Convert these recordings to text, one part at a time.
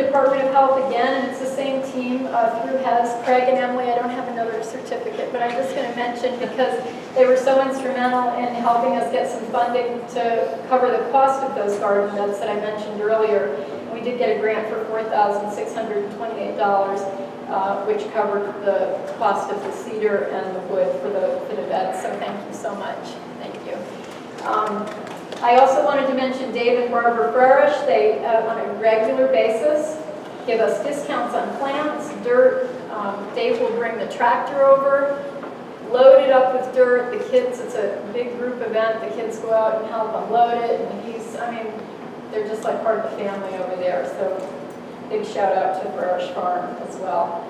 Department of Health again, and it's the same team through HES. Craig and Emily, I don't have another certificate, but I'm just going to mention because they were so instrumental in helping us get some funding to cover the cost of those garden beds that I mentioned earlier. We did get a grant for $4,628, which covered the cost of the cedar and the wood for the beds, so thank you so much. Thank you. I also wanted to mention Dave and Barbara Frerish. They, on a regular basis, give us discounts on plants, dirt. Dave will bring the tractor over, load it up with dirt. The kids, it's a big group event. The kids go out and help unload it. And they're just like part of the family over there. So big shout out to Frerish Farm as well.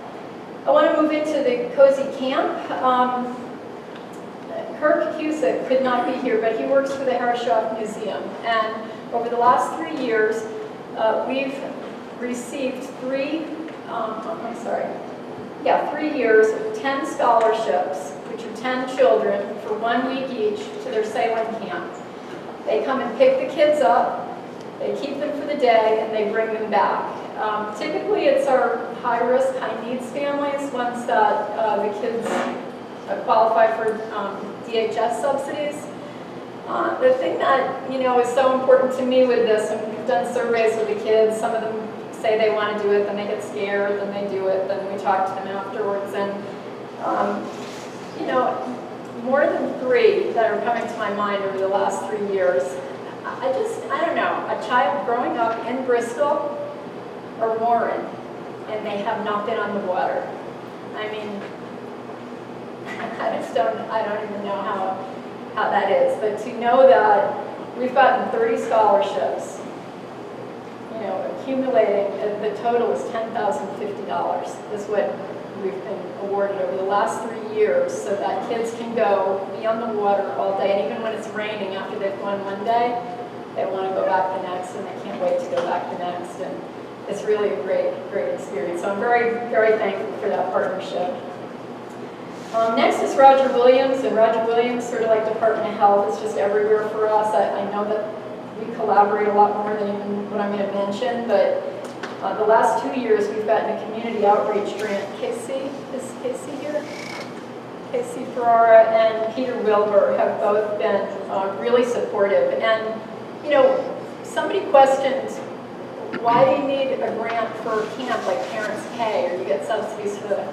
I want to move into the Cozy Camp. Kirk Cusick could not be here, but he works for the Herreshoff Museum. And over the last 3 years, we've received 3 years of 10 scholarships, which are 10 children for 1 week each to their sailing camp. They come and pick the kids up, they keep them for the day, and they bring them back. Typically, it's our high-risk, high-needs families, ones that the kids qualify for DHS subsidies. The thing that is so important to me with this, and we've done surveys with the kids, some of them say they want to do it, then they get scared, then they do it, then we talk to them afterwards, and more than 3 that are coming to my mind over the last 3 years. I don't know, a child growing up in Bristol or Warren, and they have not been on the water. I mean, I don't even know how that is, but to know that we've gotten 30 scholarships, accumulating, the total is $10,050 is what we've been awarded over the last 3 years, so that kids can go be on the water all day, and even when it's raining, after they've gone one day, they want to go back the next, and they can't wait to go back the next, and it's really a great experience. So I'm very, very thankful for that partnership. Next is Roger Williams, and Roger Williams, sort of like Department of Health, is just everywhere for us. I know that we collaborate a lot more than even what I'm going to mention, but the last 2 years we've gotten a community outreach grant. Casey, is Casey here? Casey Ferrara and Peter Wilbur have both been really supportive. And, somebody questioned, why do you need a grant for camp like Parents Pay, or you get subsidies for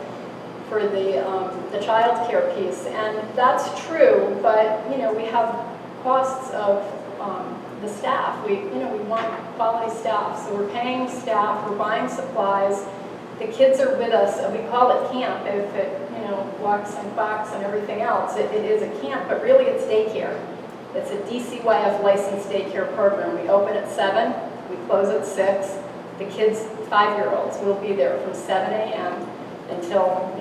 the child care piece? And that's true, but we have costs of the staff. We want quality staff, so we're paying staff, we're buying supplies. The kids are with us, and we call it camp. If it walks and quacks and everything else, it is a camp, but really it's daycare. It's a DCYF licensed daycare program. We open at 7, we close at 6. The kids, 5-year-olds, will be there from 7 a.m. until,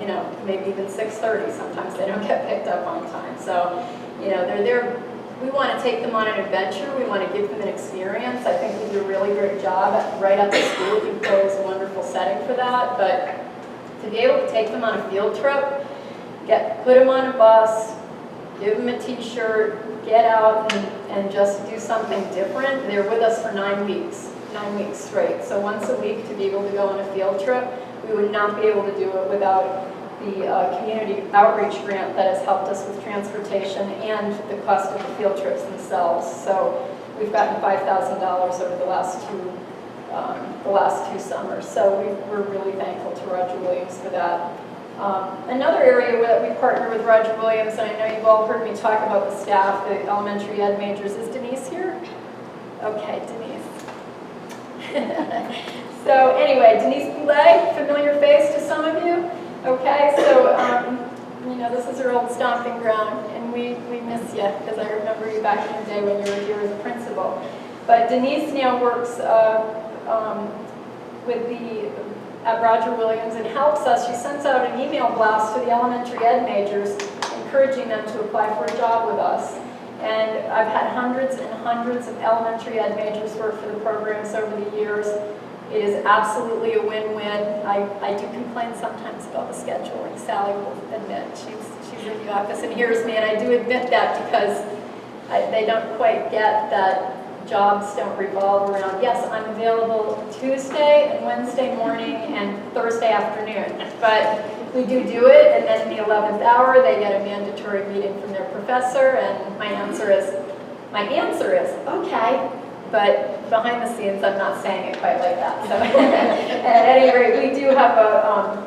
maybe even 6:30. Sometimes they don't get picked up on time. So, they're there. We want to take them on an adventure. We want to give them an experience. I think we do a really great job right at the school. Hugo is a wonderful setting for that. But to be able to take them on a field trip, put them on a bus, give them a T-shirt, get out and just do something different. They're with us for 9 weeks straight. So once a week to be able to go on a field trip. We would not be able to do it without the community outreach grant that has helped us with transportation and the cost of the field trips themselves. So we've gotten $5,000 over the last two summers. So we're really thankful to Roger Williams for that. Another area that we partner with Roger Williams, and I know you've all heard me talk about the staff, the elementary ed majors. Is Denise here? Okay, Denise. So anyway, Denise Boulay, familiar face to some of you. Okay, so this is her old stomping ground, and we miss you because I remember you back in the day when you were here as a principal. But Denise now works at Roger Williams and helps us. She sends out an email blast to the elementary ed majors, encouraging them to apply for a job with us. And I've had hundreds and hundreds of elementary ed majors work for the programs over the years. It is absolutely a win-win. I do complain sometimes about the scheduling. Sally will admit, she's in the office and hears me, and I do admit that because they don't quite get that jobs don't revolve around, yes, I'm available Tuesday and Wednesday morning and Thursday afternoon. But we do it, and then in the 11th hour, they get a mandatory meeting from their professor, and my answer is, okay. But behind the scenes, I'm not saying it quite like that. So at any rate, we do have a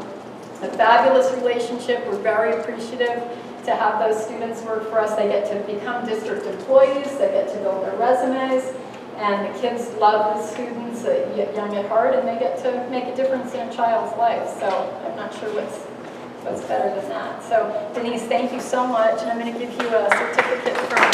fabulous relationship. We're very appreciative to have those students work for us. They get to become district employees, they get to build their resumes, and the kids love the students, young at heart, and they get to make a difference in a child's life. So I'm not sure what's better than that. So Denise, thank you so much, and I'm going to give you a certificate from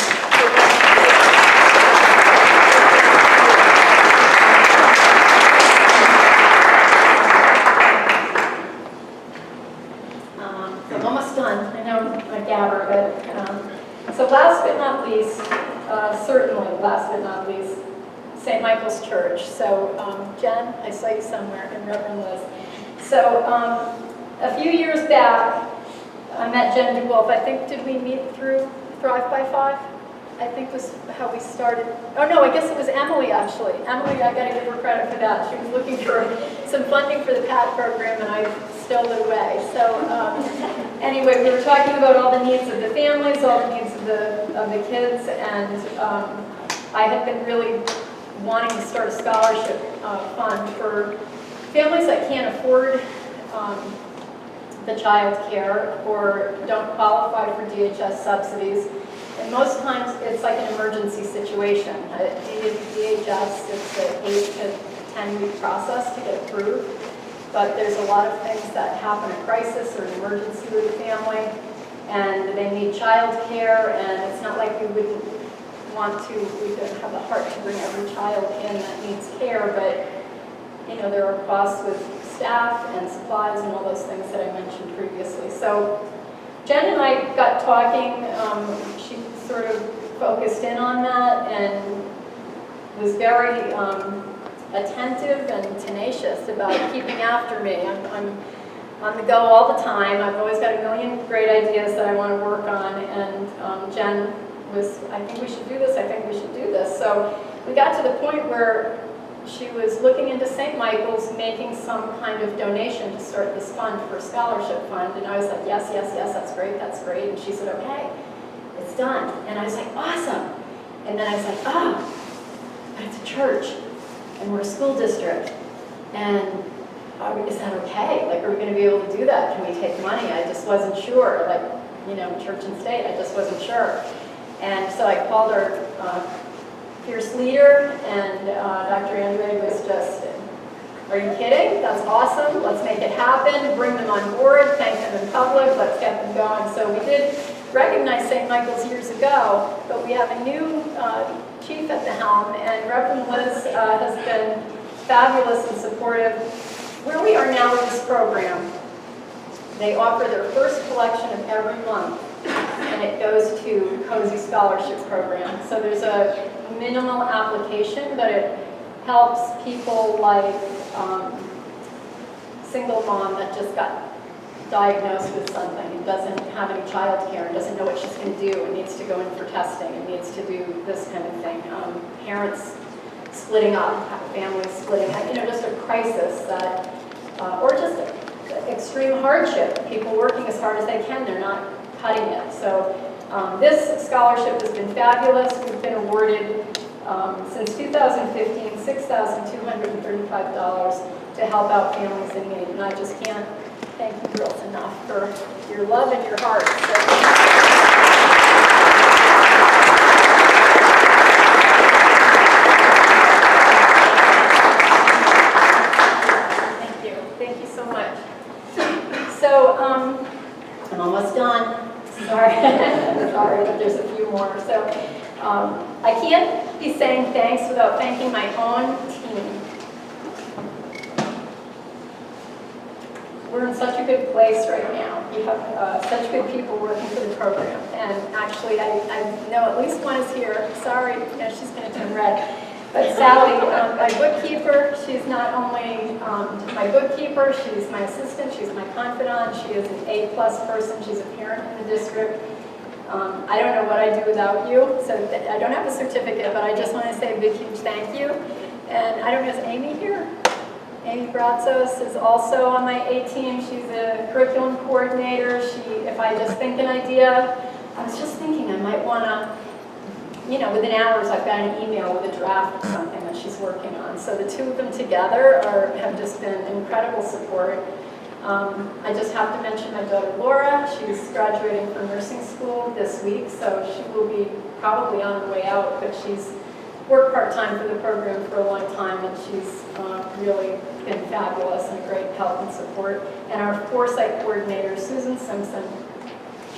I'm almost done. I know I'm a gabber, but so last but not least, certainly last but not least, St. Michael's Church. So Jen, I saw you somewhere, and Reverend Liz. So a few years back, I met Jen DeWolf. I think, did we meet through Thrive by 5? I think was how we started. Oh no, I guess it was Emily actually. Emily, I got to give her credit for that. She was looking for some funding for the PAT program, and I stole it away. So anyway, we were talking about all the needs of the families, all the needs of the kids, and I had been really wanting to start a scholarship fund for families that can't afford the child care or don't qualify for DHS subsidies. And most times it's like an emergency situation. DHS, it's an 8 to 10 week process to get approved. But there's a lot of things that happen, a crisis or an emergency with the family, and they need child care, and it's not like we would have the heart to bring every child in that needs care, but you know, there are costs with staff and supplies and all those things that I mentioned previously. So Jen and I got talking. She sort of focused in on that and was very attentive and tenacious about keeping after me. I'm on the go all the time. I've always got a million great ideas that I want to work on, and Jen was, I think we should do this, I think we should do this. So we got to the point where she was looking into St. Michael's, making some kind of donation to start this fund for a scholarship fund, and I was like, yes, that's great, and she said, okay, it's done. And I was like, awesome. And then I was like, but it's a church, and we're a school district, and is that okay? Like, are we going to be able to do that? Can we take money? I just wasn't sure, like, you know, church and state, I just wasn't sure. And so I called our fierce leader, and Dr. Andre was just, are you kidding? That's awesome. Let's make it happen. Bring them on board. Thank them in public. Let's get them going. So we did recognize St. Michael's years ago, but we have a new chief at the helm, and Reverend Liz has been fabulous and supportive. Where we are now with this program, they offer their first collection of every month, and it goes to Cozy Scholarship Program. So there's a minimal application, but it helps people like single mom that just got diagnosed with something and doesn't have any child care and doesn't know what she's going to do and needs to go in for testing and needs to do this kind of thing. Parents splitting up, families splitting up, you know, just a crisis that, or just extreme hardship, people working as hard as they can, they're not cutting it. So this scholarship has been fabulous. We've been awarded since 2015 $6,235 to help out families in need, and I just can't thank you girls enough for your love and your heart. Thank you so much. So I'm almost done. Sorry, sorry, but there's a few more. So I can't be saying thanks without thanking my own team. We're in such a good place right now. We have such good people working for the program. And actually, I know at least one is here. Sorry, no, she's going to turn red. But Sally, my bookkeeper, she's not only my bookkeeper, she's my assistant, she's my confidant, she is an A+ person, she's a parent in the district. I don't know what I'd do without you, so I don't have a certificate, but I just want to say a big, huge thank you. And I don't know, is Amy here? Amy Brazos is also on my A team. She's a curriculum coordinator. If I just think an idea, I was just thinking I might want to, within hours I've got an email with a draft of something that she's working on. So the two of them together have just been incredible support. I just have to mention my daughter Laura. She's graduating from nursing school this week, so she will be probably on her way out, but she's worked part-time for the program for a long time, and she's really been fabulous and a great help and support. And our foresight coordinators, Susan Simpson,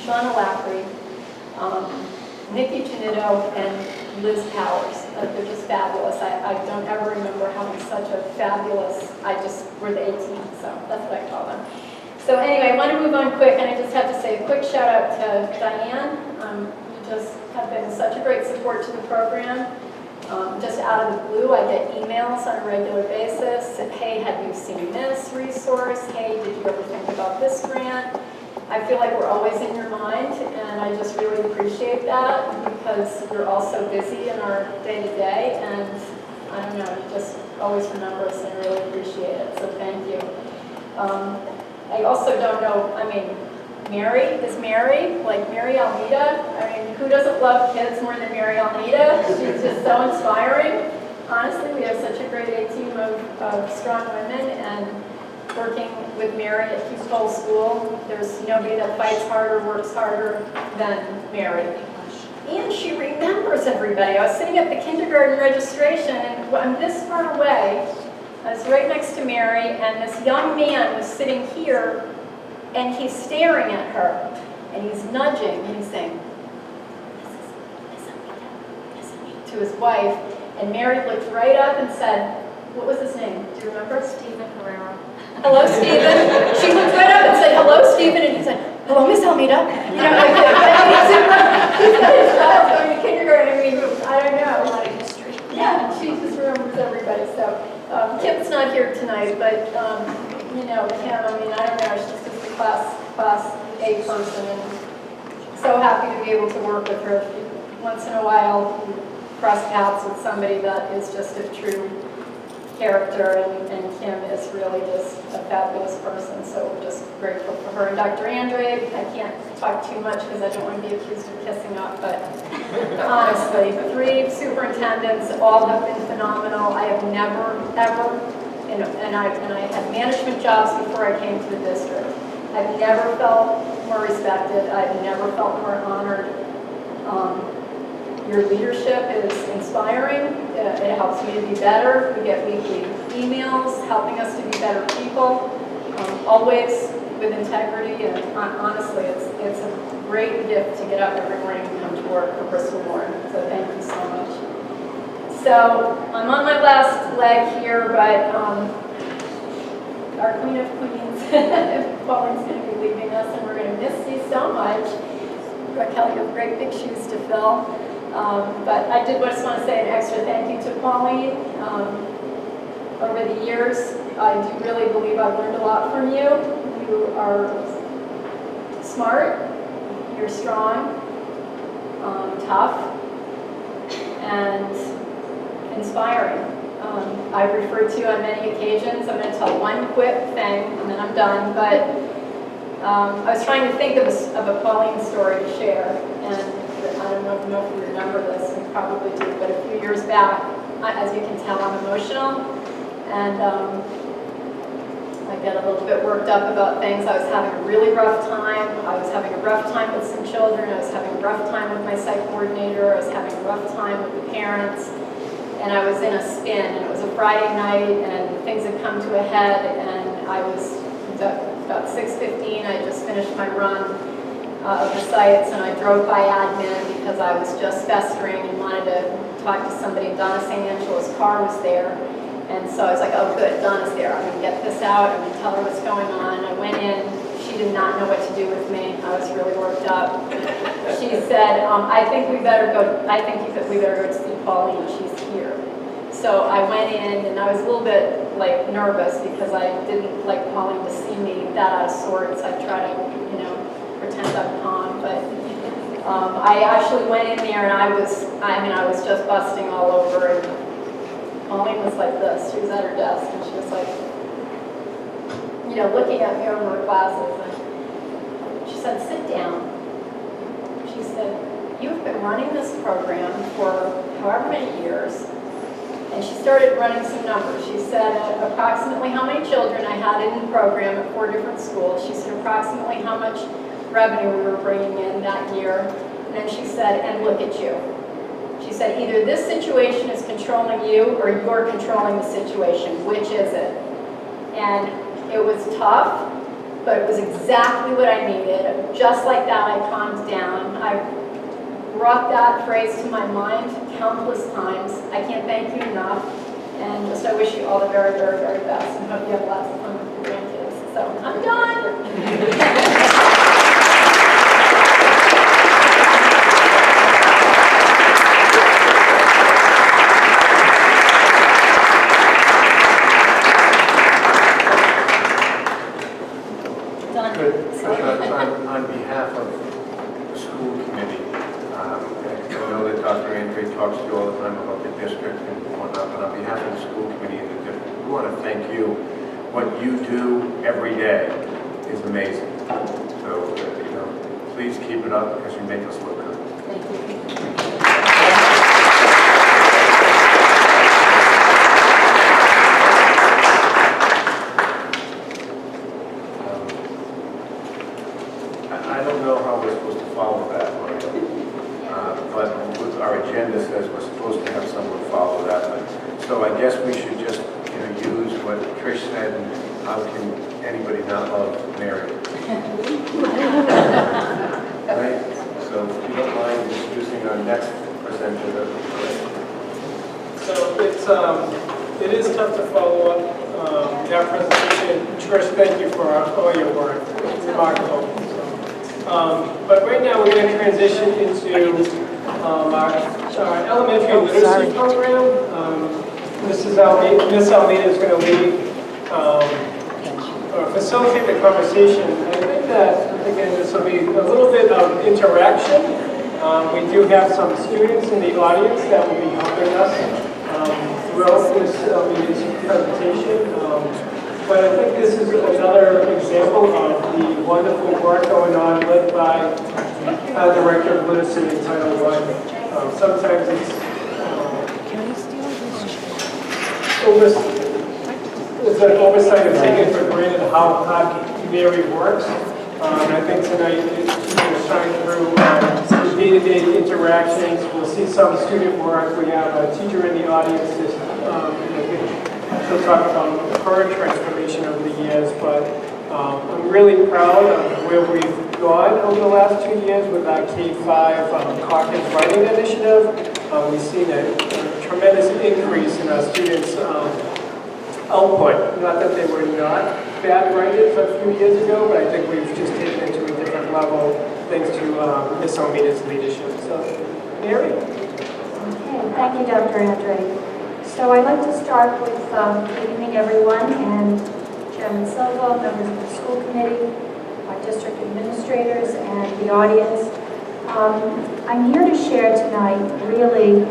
Shauna Lackery, Nikki Janito, and Liz Powers. They're just fabulous. I don't ever remember having such a fabulous, we're the A-team, so that's what I call them. So anyway, I want to move on quick, and I just have to say a quick shout out to Diane. You just have been such a great support to the program. Just out of the blue, I get emails on a regular basis. Hey, have you seen this resource? Hey, did you ever think about this grant? I feel like we're always in your mind, and I just really appreciate that because we're all so busy in our day-to-day, and I don't know, you just always remember us and I really appreciate it, so thank you. I also don't know, Mary, like Mary Almeida? Who doesn't love kids more than Mary Almeida? She's just so inspiring. Honestly, we have such a great A-team of strong women, and working with Mary at Hughes Cole School, there's nobody that fights harder, works harder than Mary. And she remembers everybody. I was sitting at the kindergarten registration, and I'm this far away. I was right next to Mary, and this young man was sitting here, and he's staring at her, and he's nudging, and he's saying, to his wife, and Mary looked right up and said, what was his name? Do you remember? Stephen Herrera. Hello, Stephen. She looked right up and said, hello, Stephen, and he said, hello, Miss Almeida. Like he's got his child going to kindergarten. I don't know. A lot of history. Yeah, she just remembers everybody. So Kim's not here tonight, but Kim, I don't know. She's just a class A person, and so happy to be able to work with her. Once in a while, cross paths with somebody that is just a true character, and Kim is really just a fabulous person, so we're just grateful for her. And Dr. Andre, I can't talk too much because I don't want to be accused of kissing up, but honestly, 3 superintendents, all have been phenomenal. I have never, ever, and I had management jobs before I came to the district. I've never felt more respected. I've never felt more honored. Your leadership is inspiring. It helps me to be better. We get weekly emails helping us to be better people, always with integrity. And honestly, it's a great gift to get up every morning and come to work for Bristol Warren. So thank you so much. So I'm on my last leg here, but our Queen of Queens, Pauline's going to be leaving us, and we're going to miss you so much. Raquel, you have great big shoes to fill. But I did just want to say an extra thank you to Pauline. Over the years, I do really believe I've learned a lot from you. You are smart, you're strong, tough, and inspiring. I've referred to you on many occasions. I'm going to tell one quick thing, and then I'm done. But I was trying to think of a Pauline story to share, and I don't know if you remember this, you probably do, but a few years back, as you can tell, I'm emotional, and I get a little bit worked up about things. I was having a really rough time. I was having a rough time with some children. I was having a rough time with my site coordinator. I was having a rough time with the parents, and I was in a spin, and it was a Friday night, and things had come to a head, and I was about 6:15. I just finished my run of the sites, and I drove by admin because I was just festering and wanted to talk to somebody. Donna St. Angelo's car was there, and so I was like, oh good, Donna's there. I'm going to get this out. I'm going to tell her what's going on. I went in. She did not know what to do with me. I was really worked up. She said, I think we better go to see Pauline. She's here. So I went in, and I was a little bit nervous because I didn't like Pauline to see me that out of sorts. I try to, pretend I'm calm, but I actually went in there and I was just busting all over, and Colleen was like this. She was at her desk and she was like, looking at me over her glasses, and she said, "Sit down." She said, "You've been running this program for however many years." And she started running some numbers. She said approximately how many children I had in the program at 4 different schools. She said approximately how much revenue we were bringing in that year. And then she said, "And look at you." She said, "Either this situation is controlling you or you're controlling the situation. Which is it?" And it was tough, but it was exactly what I needed. Just like that, I calmed down. I brought that phrase to my mind countless times. I can't thank you enough. And just I wish you all the very, very, very best, and hope you have lots of fun with your grandkids. So I'm done. On behalf of the school committee, I know that Dr. Andre talks to you all the time about the district and whatnot, but on behalf of the school committee and the district, we want to thank you. What you do every day is amazing. So, please keep it up because you make us look good. Thank you. I don't know how we're supposed to follow that, Mario. But our agenda says we're supposed to have someone follow that. So I guess we should just use what Trish said, and how can anybody not love Mary? Right? So if you don't mind introducing our next presenter, that would be great. So it is tough to follow up that presentation. Trish, thank you for all your work. It's remarkable. But right now we're going to transition into our elementary literacy program. Miss Almeida is going to lead or facilitate the conversation. I think that, again, this will be a little bit of interaction. We do have some students in the audience that will be helping us throughout this presentation. But I think this is another example of the wonderful work going on led by Director of Literacy in Title I. Sometimes it's an oversight of taking for granted how hard Mary works. And I think tonight it's shine through day-to-day interactions. We'll see some student work. We have a teacher in the audience. She'll talk about her transformation over the years, but I'm really proud of where we've gone over the last 2 years with our K-5 Caucus Writing Initiative. We've seen a tremendous increase in our students' output. Not that they were not bad writers a few years ago, but I think we've just taken it to a different level thanks to Ms. Almeida's leadership. So, Mary? Okay, thank you, Dr. Andre. So I'd like to start with good evening, everyone, and Chairman Silva, members of the school committee, our district administrators, and the audience. I'm here to share tonight, really,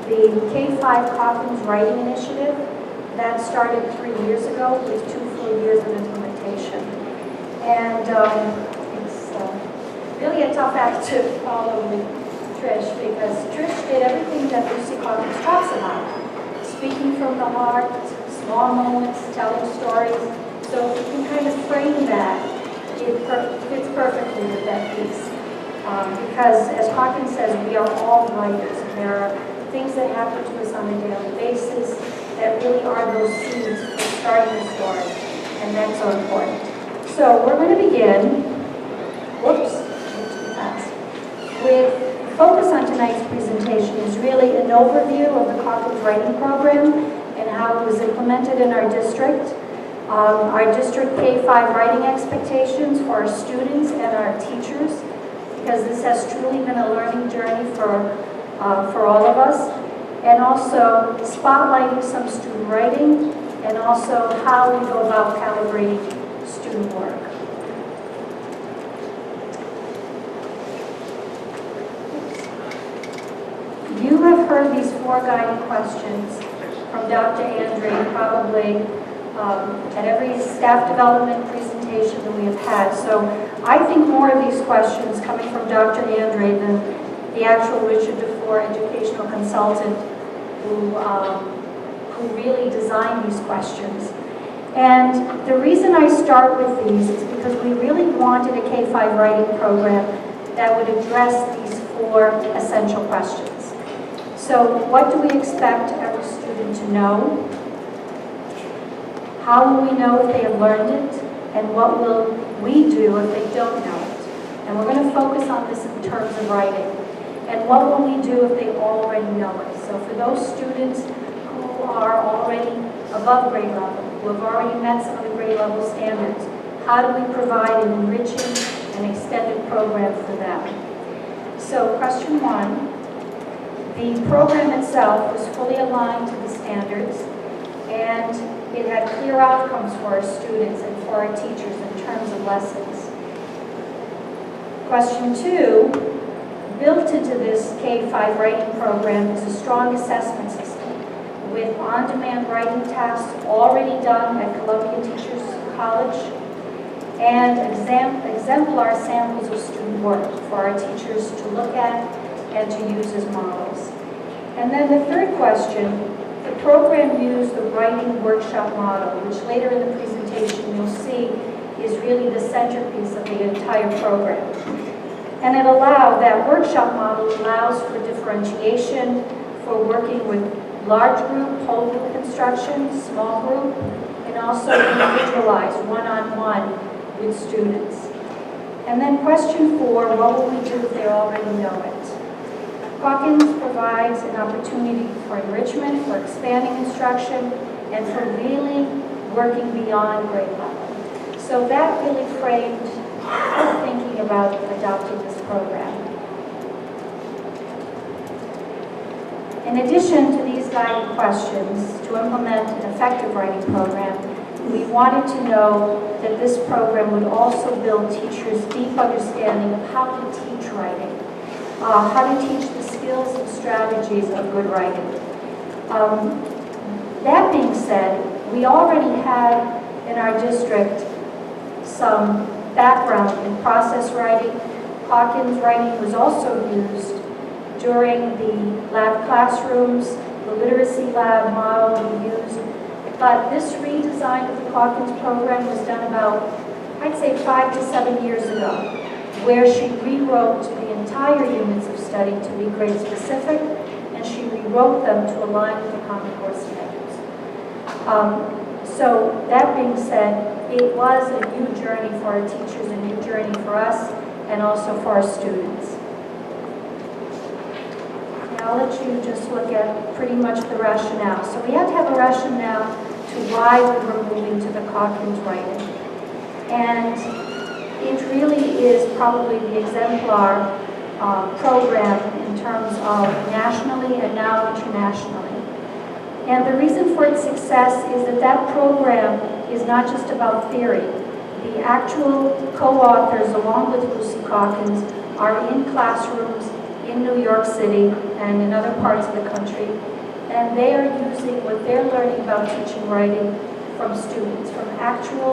the K-5 Coffins Writing Initiative that started 3 years ago with 2 full years of implementation. And it's really a tough act to follow with Trish, because Trish did everything that Lucy Coffins talks about. Speaking from the heart, small moments, telling stories. So if you can kind of frame that, it fits perfectly with that piece. Because as Hawkins says, we are all writers. And there are things that happen to us on a daily basis that really are those seeds for starting the story. And that's so important. So we're going to begin, too fast, with focus on tonight's presentation is really an overview of the Caucus Writing Program and how it was implemented in our district. Our district K-5 writing expectations for our students and our teachers, because this has truly been a learning journey for all of us. And also spotlighting some student writing and also how we go about calibrating student work. you have heard these 4 guiding questions from Dr. Andre probably at every staff development presentation that we have had. So I think more of these questions coming from Dr. Andre than the actual Richard DeFore educational consultant who really designed these questions. And the reason I start with these is because we really wanted a K-5 writing program that would address these 4 essential questions. So what do we expect every student to know? How will we know if they have learned it? And what will we do if they don't know it? And we're going to focus on this in terms of writing. And what will we do if they already know it? So for those students who are already above grade level, who have already met some of the grade level standards, how do we provide an enriching and extended program for them? So question 1, the program itself was fully aligned to the standards, and it had clear outcomes for our students and for our teachers in terms of lessons. Question 2, built into this K-5 writing program is a strong assessment system with on-demand writing tasks already done at Columbia Teachers College and exemplar samples of student work for our teachers to look at and to use as models. And then the third question, the program used the writing workshop model, which later in the presentation you'll see is really the centerpiece of the entire program. And it allowed, that workshop model allows for differentiation, for working with large group, whole group instruction, small group, and also individualized, one-on-one with students. And then question 4, what will we do if they already know it? Hawkins provides an opportunity for enrichment, for expanding instruction, and for really working beyond grade level. So that really framed thinking about adopting this program. In addition to these guiding questions to implement an effective writing program, we wanted to know that this program would also build teachers' deep understanding of how to teach writing, how to teach the skills and strategies of good writing. That being said, we already had in our district some background in process writing. Hawkins writing was also used during the lab classrooms, the literacy lab model we used. But this redesign of the Hawkins program was done about, I'd say 5 to 7 years ago, where she rewrote the entire units of study to be grade specific, and she rewrote them to align with the Common Core standards. So that being said, it was a new journey for our teachers, a new journey for us, and also for our students. Now I'll let you just look at pretty much the rationale. So we had to have a rationale to why we were moving to the Hawkins writing. And it really is probably the exemplar program in terms of nationally and now internationally. And the reason for its success is that that program is not just about theory. The actual co-authors, along with Lucy Hawkins, are in classrooms in New York City and in other parts of the country, and they are using what they're learning about teaching writing from students, from actual